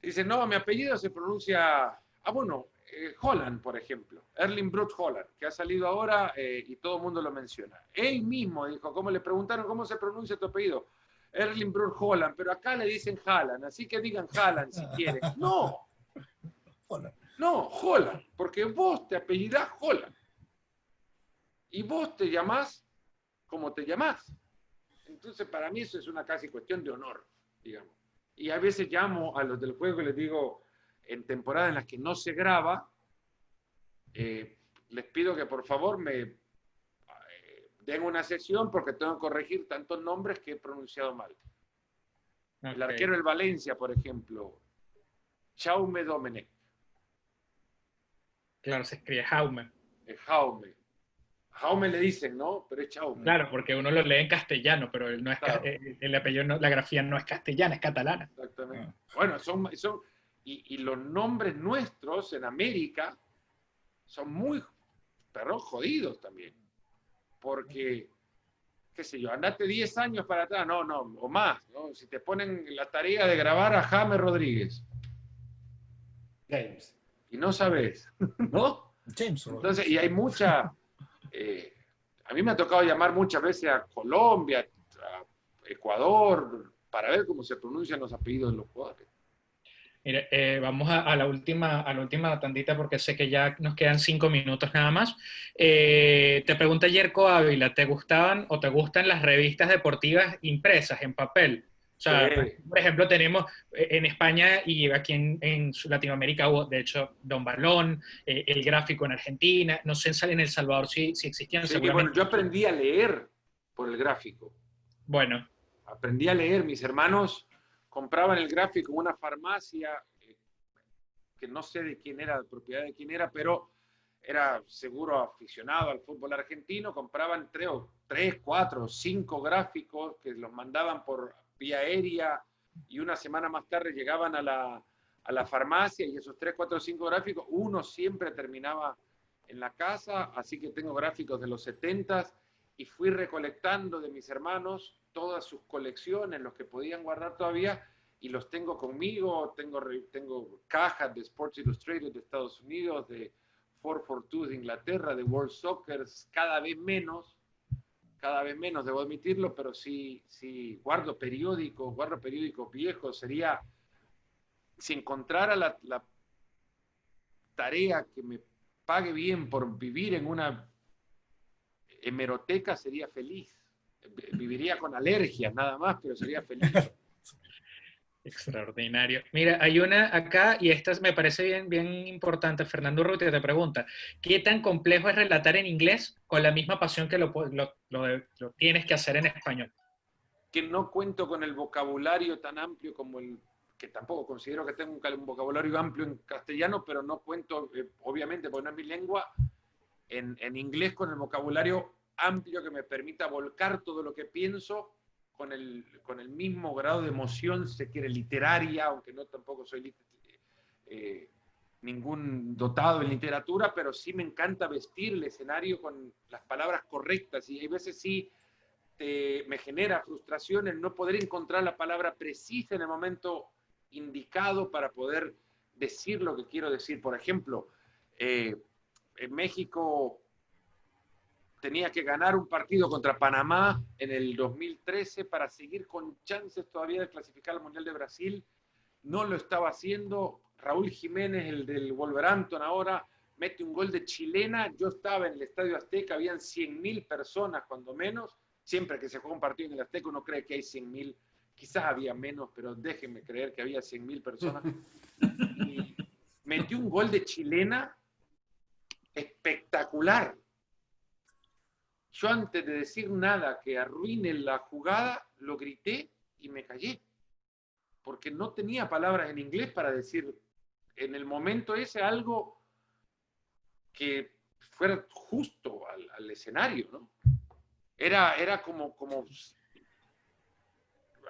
dice, no, mi apellido se pronuncia, Haaland, por ejemplo, Erling Braut Haaland, que ha salido ahora y todo el mundo lo menciona. Él mismo dijo, como le preguntaron, ¿cómo se pronuncia tu apellido? Erling Braut Haaland, pero acá le dicen Haaland, así que digan Haaland si quieren. No, Haaland, porque vos te apellidás Haaland. Y vos te llamás como te llamás. Entonces, para mí eso es una casi cuestión de honor, digamos. Y a veces llamo a los del juego y les digo, en temporadas en las que no se graba, les pido que por favor me den una sesión porque tengo que corregir tantos nombres que he pronunciado mal. El arquero del Valencia, por ejemplo, Jaume Domenech. Claro, se escribe Jaume. Jaume. Jaume le dicen, ¿no? Pero es Jaume. Claro, porque uno lo lee en castellano, pero no es, Claro. el apellido, la grafía no es castellana, es catalana. Exactamente. Bueno, y los nombres nuestros en América son muy, pero jodidos también. Porque, qué sé yo, andate 10 años para atrás, no, o más, ¿no? Si te ponen la tarea de grabar a James Rodríguez. James. Y no sabes, ¿no? James. Entonces, y hay mucha... a mí me ha tocado llamar muchas veces a Colombia, a Ecuador, para ver cómo se pronuncian los apellidos de los jugadores. Mire, vamos a la última tandita porque sé que ya nos quedan 5 minutos nada más. Te pregunta Yerko Ávila, ¿te gustaban o te gustan las revistas deportivas impresas en papel? O sea, Sí. por ejemplo, tenemos en España y aquí en Latinoamérica hubo, de hecho, Don Balón, El Gráfico en Argentina, no sé en El Salvador si existían, Sí, seguramente. bueno, yo aprendí a leer por el gráfico. Bueno, Aprendí a leer. Mis hermanos compraban el gráfico en una farmacia que no sé de quién era, de propiedad de quién era, pero era seguro aficionado al fútbol argentino. Compraban 3, 4, 5 gráficos que los mandaban por vía aérea y una semana más tarde llegaban a la farmacia y esos 3, 4, 5 gráficos, uno siempre terminaba en la casa, así que tengo gráficos de los 70s y fui recolectando de mis hermanos todas sus colecciones, los que podían guardar todavía, y los tengo conmigo. Tengo cajas de Sports Illustrated de Estados Unidos, de 442 de Inglaterra, de World Soccer, cada vez menos, debo admitirlo, pero sí guardo periódicos viejos. Sería, si encontrara la tarea que me pague bien por vivir en una hemeroteca, sería feliz. Viviría con alergias nada más, pero sería feliz. extraordinario. Mira, hay una acá, y esta me parece bien importante. Fernando Rutia te pregunta, ¿qué tan complejo es relatar en inglés con la misma pasión que lo tienes que hacer en español? Que no cuento con el vocabulario tan amplio como que tampoco considero que tengo un vocabulario amplio en castellano, pero no cuento, obviamente, porque no es mi lengua, en inglés con el vocabulario amplio que me permita volcar todo lo que pienso con el mismo grado de emoción, si se quiere, literaria, aunque no tampoco soy ningún dotado en literatura, pero sí me encanta vestir el escenario con las palabras correctas, y hay veces sí me genera frustración el no poder encontrar la palabra precisa en el momento indicado para poder decir lo que quiero decir. Por ejemplo, en México tenía que ganar un partido contra Panamá en el 2013 para seguir con chances todavía de clasificar al Mundial de Brasil. No lo estaba haciendo. Raúl Jiménez, el del Wolverhampton ahora, mete un gol de chilena. Yo estaba en el Estadio Azteca, habían 100.000 personas cuando menos. Siempre que se juega un partido en el Azteca uno cree que hay 100.000. Quizás había menos, pero déjenme creer que había 100.000 personas. Y metió un gol de chilena espectacular. Yo antes de decir nada que arruine la jugada, lo grité y me callé. Porque no tenía palabras en inglés para decir en el momento ese algo que fuera justo al escenario, ¿no? Era como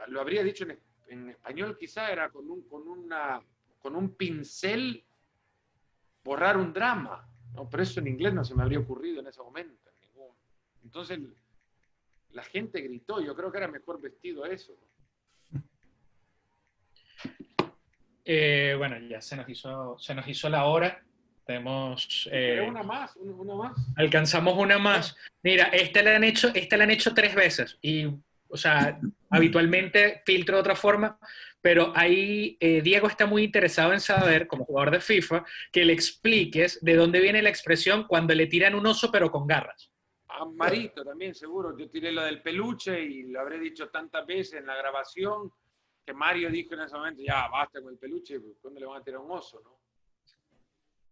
lo habría dicho en español quizá, era con un pincel borrar un drama, ¿no? Pero eso en inglés no se me habría ocurrido en ese momento. Entonces la gente gritó, yo creo que era mejor vestido eso, ¿no? Bueno, ya se nos hizo la hora. Tenemos, una más. alcanzamos una más. Mira, esta la han hecho 3 veces y, o sea, habitualmente filtro de otra forma, pero ahí Diego está muy interesado en saber, como jugador de FIFA, que le expliques de dónde viene la expresión cuando le tiran un oso pero con garras. A Marito también, seguro. Yo tiré lo del peluche y lo habré dicho tantas veces en la grabación. que Mario dijo en ese momento, ya basta con el peluche, ¿cuándo le van a tirar un oso, no?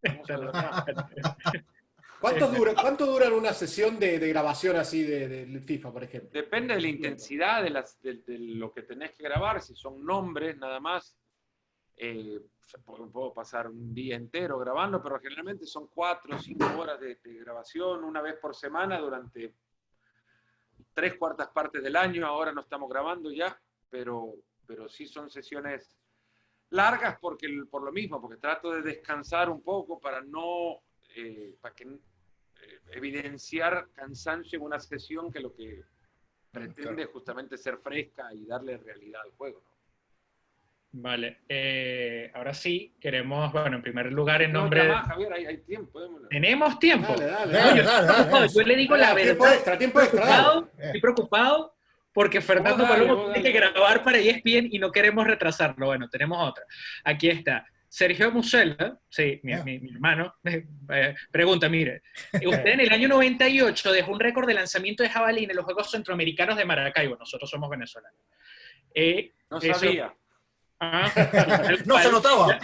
Vamos a ver. ¿Cuánto dura una sesión de grabación así de FIFA, por ejemplo? Depende de la intensidad de lo que tenés que grabar. Si son nombres nada más, puedo pasar un día entero grabando, pero generalmente son 4 o 5 horas de grabación, una vez por semana durante 3/4 partes del año. Ahora no estamos grabando ya, pero sí son sesiones largas por lo mismo, porque trato de descansar un poco para evidenciar cansancio en una sesión que lo que pretende justamente ser fresca y darle realidad al juego, ¿no? Vale, ahora sí, queremos, bueno, en primer lugar, en No, nombre... más, Javier, hay tiempo. ¿Tenemos tiempo? Dale. Yo le digo la verdad, Tiempo extra. estoy preocupado porque Fernando Palomo tiene que grabar para ESPN y no queremos retrasarlo. Bueno, tenemos otra. Aquí está. Sergio Musella, sí, mi hermano, pregunta, mire, usted en el año 98 dejó un récord de lanzamiento de jabalí en los Juegos Centroamericanos de Maracaibo. Nosotros somos venezolanos. No sabía. No se notaba.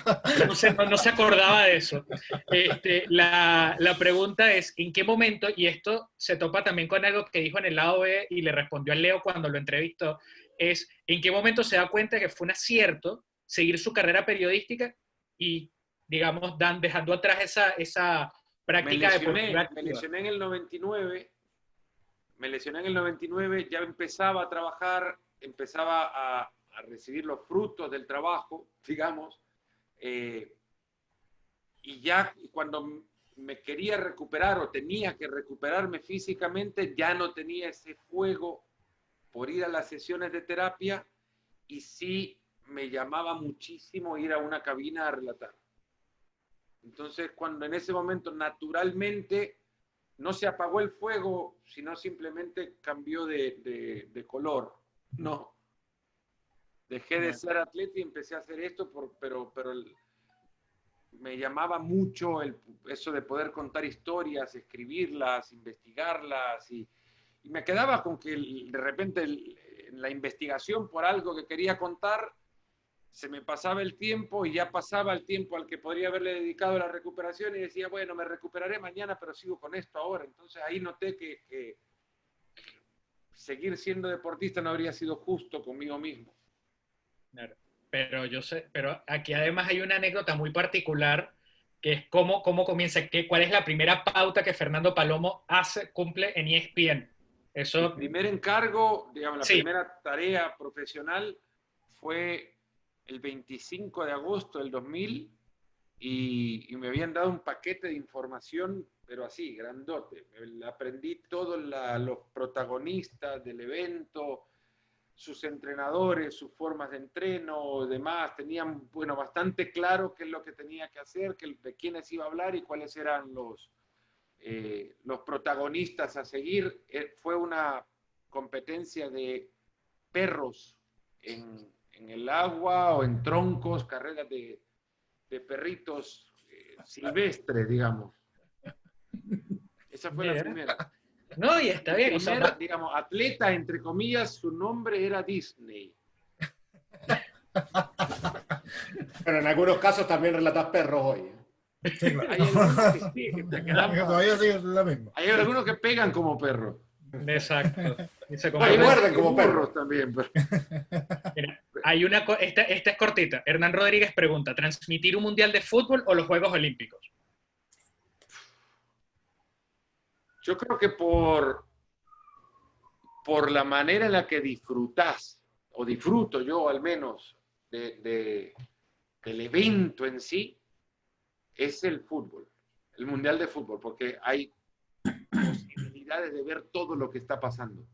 No se acordaba de eso. La pregunta es, ¿en qué momento? Y esto se topa también con algo que dijo en el lado B y le respondió a Leo cuando lo entrevistó, es ¿en qué momento se da cuenta que fue un acierto seguir su carrera periodística y, digamos, dejando atrás esa práctica deportiva? Me lesioné en el 99. Me lesioné en el 99, ya empezaba a trabajar, empezaba a recibir los frutos del trabajo, digamos, y ya cuando me quería recuperar o tenía que recuperarme físicamente, ya no tenía ese fuego por ir a las sesiones de terapia y sí me llamaba muchísimo ir a una cabina a relatar. Entonces, cuando en ese momento naturalmente no se apagó el fuego, sino simplemente cambió de color, no. Dejé de ser atleta y empecé a hacer esto, pero me llamaba mucho eso de poder contar historias, escribirlas, investigarlas, y me quedaba con que de repente en la investigación por algo que quería contar, se me pasaba el tiempo y ya pasaba el tiempo al que podría haberle dedicado a la recuperación y decía, bueno, me recuperaré mañana, pero sigo con esto ahora. Entonces ahí noté que seguir siendo deportista no habría sido justo conmigo mismo. Claro. Pero aquí además hay una anécdota muy particular que es cómo comienza, cuál es la primera pauta que Fernando Palomo cumple en ESPN. Eso... El primer encargo, digamos, la primera tarea profesional fue el 25 de agosto del 2000 y me habían dado un paquete de información, pero así, grandote. Aprendí todos los protagonistas del evento, sus entrenadores, sus formas de entreno, demás, tenían, bueno, bastante claro qué es lo que tenía que hacer, de quiénes iba a hablar y cuáles eran los protagonistas a seguir. Fue una competencia de perros en el agua o en troncos, carreras de perritos silvestres, digamos. Esa fue la primera. No, y está bien. Digamos, atleta, entre comillas, su nombre era Disney. Pero en algunos casos también relatás perros hoy. Sí, claro. Hay algunos que sí, Todavía sigue la misma. Hay algunos que pegan como perros. Exacto. Hay muerden como perros también. Pero... Mira, esta es cortita. Hernán Rodríguez pregunta, ¿transmitir un mundial de fútbol o los Juegos Olímpicos? Yo creo que por la manera en la que disfrutás, o disfruto yo al menos, del evento en sí, es el fútbol, el Mundial de Fútbol, porque hay posibilidades de ver todo lo que está pasando.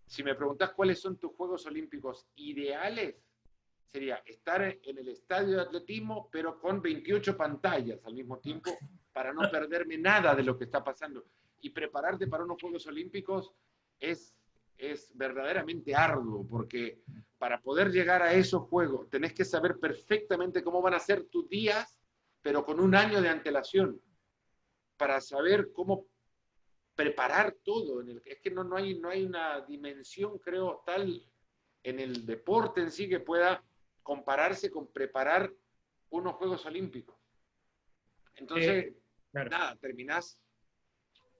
Si me preguntas cuáles son tus Juegos Olímpicos ideales, sería estar en el estadio de atletismo, pero con 28 pantallas al mismo tiempo, para no perderme nada de lo que está pasando. Y prepararte para unos Juegos Olímpicos es verdaderamente arduo, porque para poder llegar a esos Juegos tenés que saber perfectamente cómo van a ser tus días, pero con un año de antelación, para saber cómo preparar todo. Es que no hay una dimensión, creo, tal en el deporte en sí que pueda compararse con preparar unos Juegos Olímpicos. Entonces, claro. nada, terminás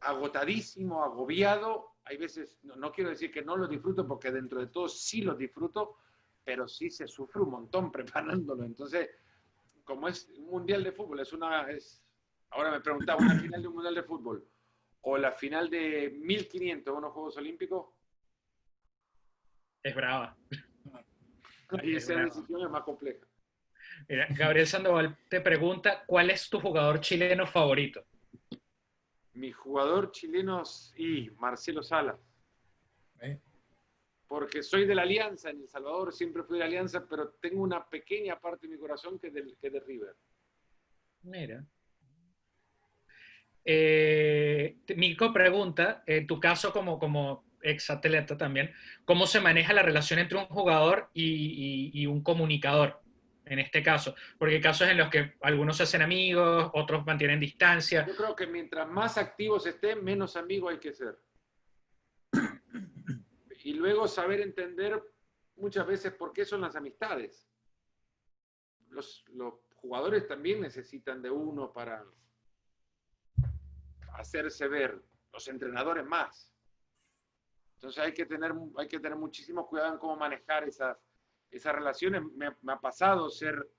agotadísimo, agobiado. Hay veces, no quiero decir que no lo disfruto, porque dentro de todo sí lo disfruto, pero sí se sufre un montón preparándolo. Entonces, como es un mundial de fútbol, ahora me preguntaba, una final de un mundial de fútbol o la final de 1500 unos Juegos Olímpicos, Es brava. ahí esa decisión es más compleja. Mira, Gabriel Sandoval te pregunta, ¿cuál es tu jugador chileno favorito? Mi jugador chileno y Marcelo Salas. Porque soy de la Alianza en El Salvador, siempre fui de la Alianza, pero tengo una pequeña parte de mi corazón que es de River. Mira. Mirko pregunta, en tu caso como exatleta también, ¿cómo se maneja la relación entre un jugador y un comunicador? En este caso, porque hay casos en los que algunos se hacen amigos, otros mantienen distancia. Yo creo que mientras más activos estén, menos amigos hay que ser. Y luego saber entender muchas veces por qué son las amistades. Los jugadores también necesitan de uno para hacerse ver, los entrenadores más. Entonces hay que tener muchísimo cuidado en cómo manejar esas relaciones. Me ha pasado ser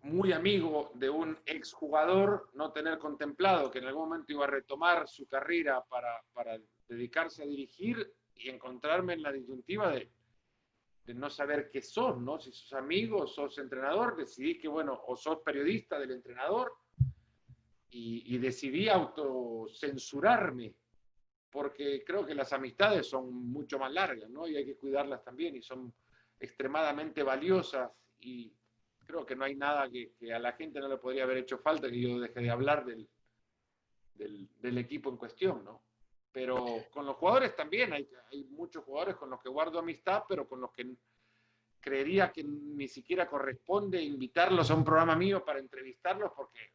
muy amigo de un exjugador, no tener contemplado que en algún momento iba a retomar su carrera para dedicarse a dirigir y encontrarme en la disyuntiva de no saber qué sos, ¿no? Si sos amigo, sos entrenador, decidí que, bueno, o sos periodista del entrenador y decidí autocensurarme porque creo que las amistades son mucho más largas, ¿no? Y hay que cuidarlas también y son extremadamente valiosas y creo que no hay nada que a la gente no le podría haber hecho falta que yo deje de hablar del equipo en cuestión, ¿no? Pero con los jugadores también, hay muchos jugadores con los que guardo amistad, pero con los que creería que ni siquiera corresponde invitarlos a un programa mío para entrevistarlos porque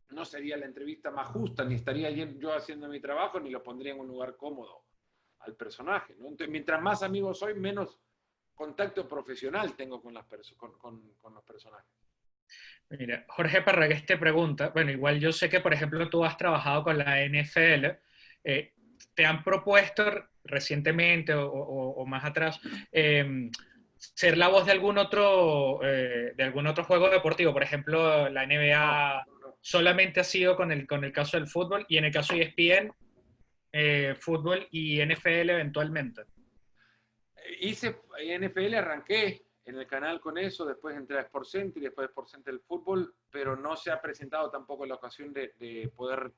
no sería la entrevista más justa, ni estaría yo haciendo mi trabajo, ni lo pondría en un lugar cómodo al personaje, ¿no? Entonces, mientras más amigos soy, menos contacto profesional tengo con los personajes. Mira, Jorge Parragués te pregunta, bueno, igual yo sé que, por ejemplo, tú has trabajado con la NFL, ¿te han propuesto recientemente o más atrás ser la voz de algún otro juego deportivo? Por ejemplo, la NBA solamente ha sido con el caso del fútbol y en el caso de ESPN, fútbol y NFL eventualmente. Hice NFL, arranqué en el canal con eso, después entré a Sport Center y después de Sport Center el fútbol, pero no se ha presentado tampoco la ocasión de poder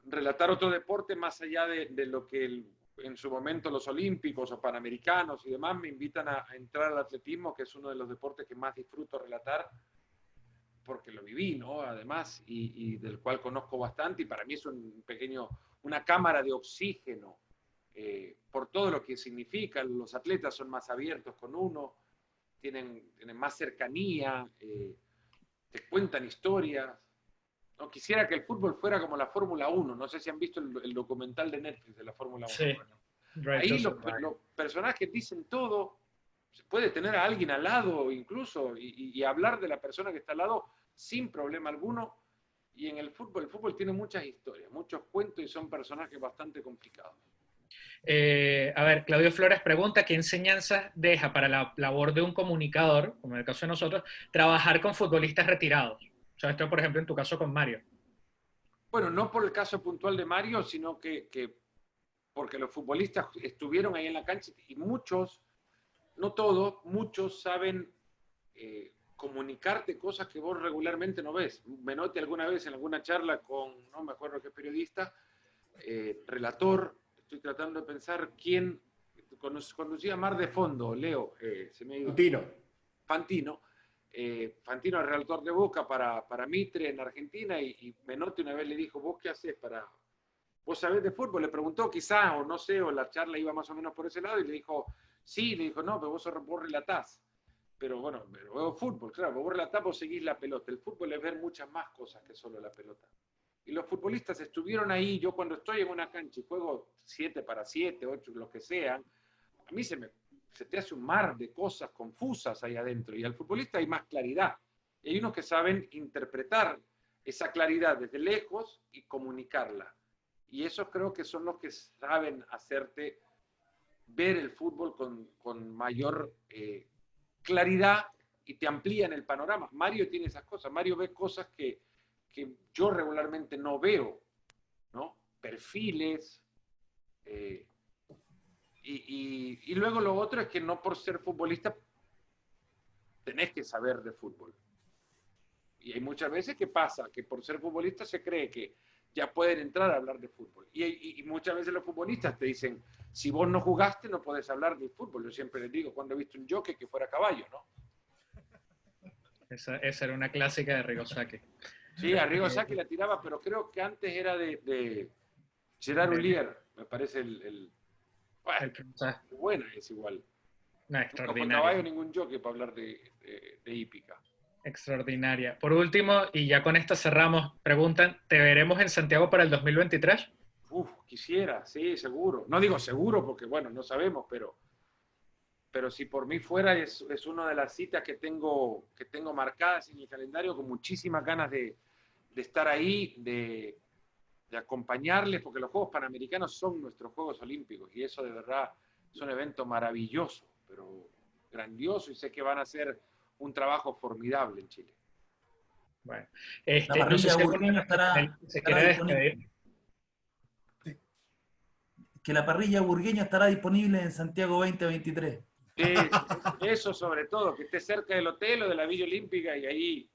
relatar otro deporte más allá de lo que en su momento los olímpicos o panamericanos y demás me invitan a entrar al atletismo, que es uno de los deportes que más disfruto relatar, porque lo viví, ¿no? Además, y del cual conozco bastante, y para mí es una cámara de oxígeno, por todo lo que significa. Los atletas son más abiertos con uno, tienen más cercanía, te cuentan historias. No quisiera que el fútbol fuera como la Fórmula 1. No sé si han visto el documental de Netflix de la Fórmula 1. Sí. Ahí los personajes dicen todo. Se puede tener a alguien al lado incluso y hablar de la persona que está al lado sin problema alguno. Y en el fútbol tiene muchas historias, muchos cuentos y son personajes bastante complicados. A ver, Claudio Flores pregunta, ¿qué enseñanzas deja para la labor de un comunicador, como en el caso de nosotros, trabajar con futbolistas retirados? O sea, esto, por ejemplo, en tu caso con Mario. Bueno, no por el caso puntual de Mario, sino que porque los futbolistas estuvieron ahí en la cancha y muchos, no todos, muchos saben comunicarte cosas que vos regularmente no ves. Menotti alguna vez en alguna charla con, no me acuerdo qué periodista, relator, estoy tratando de pensar quién conducía Mar de Fondo, Leo, se me ha ido. Fantino. Fantino es relator de Boca para Mitre en Argentina y Menotti una vez le dijo, ¿vos qué haces vos sabés de fútbol? Le preguntó quizá, o no sé, o la charla iba más o menos por ese lado y le dijo, sí, le dijo, no, pero vos relatás. Pero bueno, pero fútbol, claro, vos relatás, vos seguís la pelota. El fútbol es ver muchas más cosas que solo la pelota. Y los futbolistas estuvieron ahí, yo cuando estoy en una cancha y juego 7 para 7, 8, lo que sean, mí se te hace un mar de cosas confusas ahí adentro, y al futbolista hay más claridad. Y hay unos que saben interpretar esa claridad desde lejos y comunicarla. Y esos creo que son los que saben hacerte ver el fútbol con mayor claridad y te amplían el panorama. Mario tiene esas cosas. Mario ve cosas que yo regularmente no veo, ¿no? Perfiles. Y luego lo otro es que no por ser futbolista tenés que saber de fútbol. Y hay muchas veces que pasa que por ser futbolista se cree que ya pueden entrar a hablar de fútbol. Y muchas veces los futbolistas te dicen, si vos no jugaste no podés hablar del fútbol. Yo siempre les digo, cuando he visto un jockey que fuera caballo, ¿no? Esa era una clásica de Arrigo Sacchi. Sí, Arrigo Sacchi la tiraba, pero creo que antes era de Gerard Houllier, me parece buena es igual. No, nunca fue extraordinaria. caballo ningún jockey para hablar de hípica. Extraordinaria. Por último, y ya con esto cerramos, preguntan, ¿te veremos en Santiago para el 2023? Quisiera, sí, seguro. No digo seguro porque, bueno, no sabemos, pero si por mí fuera es una de las citas que tengo marcadas en el calendario con muchísimas ganas de estar ahí, de acompañarles, porque los Juegos Panamericanos son nuestros Juegos Olímpicos y eso de verdad es un evento maravilloso, pero grandioso, y sé que van a hacer un trabajo formidable en Chile. Bueno, La no sé parrilla si burgueña se estará quiere disponible. despedir. Que la parrilla burgueña estará disponible en Santiago 2023. Eso sobre todo, que esté cerca del hotel o de la Villa Olímpica y ahí.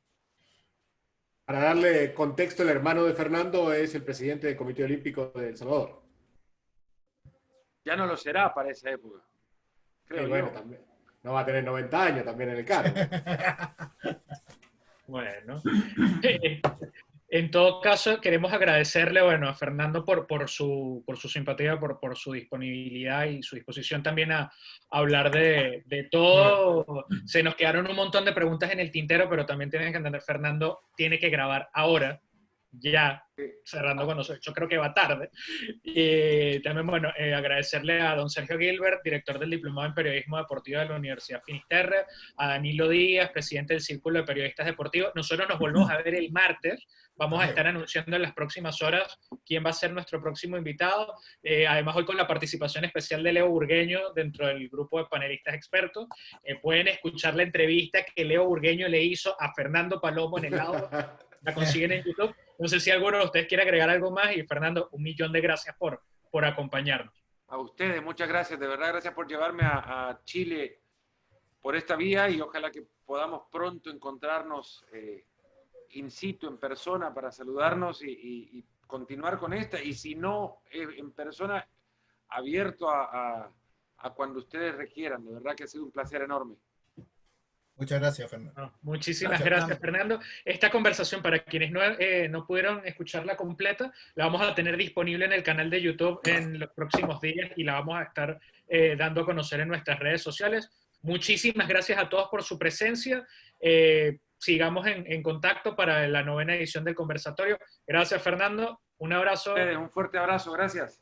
Para darle contexto, el hermano de Fernando es el presidente del Comité Olímpico de El Salvador. Ya no lo será para esa época. Creo Y bueno, yo. también. No va a tener 90 años también en el cargo. Bueno, en todo caso, queremos agradecerle, bueno, a Fernando por su simpatía, por su disponibilidad y su disposición también a hablar de todo. Se nos quedaron un montón de preguntas en el tintero, pero también tienen que entender, Fernando tiene que grabar ahora, ya, cerrando con nosotros. Yo creo que va tarde. Y también, bueno, agradecerle a don Sergio Gilbert, director del Diplomado en Periodismo Deportivo de la Universidad Finisterre, a Danilo Díaz, presidente del Círculo de Periodistas Deportivos. Nosotros nos volvemos a ver el martes. Vamos a estar anunciando en las próximas horas quién va a ser nuestro próximo invitado. Además, hoy con la participación especial de Leo Burgueño dentro del grupo de panelistas expertos. Pueden escuchar la entrevista que Leo Burgueño le hizo a Fernando Palomo en el lado. La consiguen en YouTube. No sé si alguno de ustedes quiere agregar algo más. Y Fernando, 1.000.000 de gracias por acompañarnos. A ustedes, muchas gracias. De verdad, gracias por llevarme a Chile por esta vía y ojalá que podamos pronto encontrarnos in situ, en persona, para saludarnos y continuar con esta. Y si no, en persona, abierto a cuando ustedes requieran. De verdad que ha sido un placer enorme. Muchas gracias, Fernando. No, muchísimas gracias, Fernando. Esta conversación, para quienes no pudieron escucharla completa, la vamos a tener disponible en el canal de YouTube en los próximos días y la vamos a estar dando a conocer en nuestras redes sociales. Muchísimas gracias a todos por su presencia. Sigamos en contacto para la 9ª edición del conversatorio. Gracias, Fernando. Un abrazo. Un fuerte abrazo. Gracias.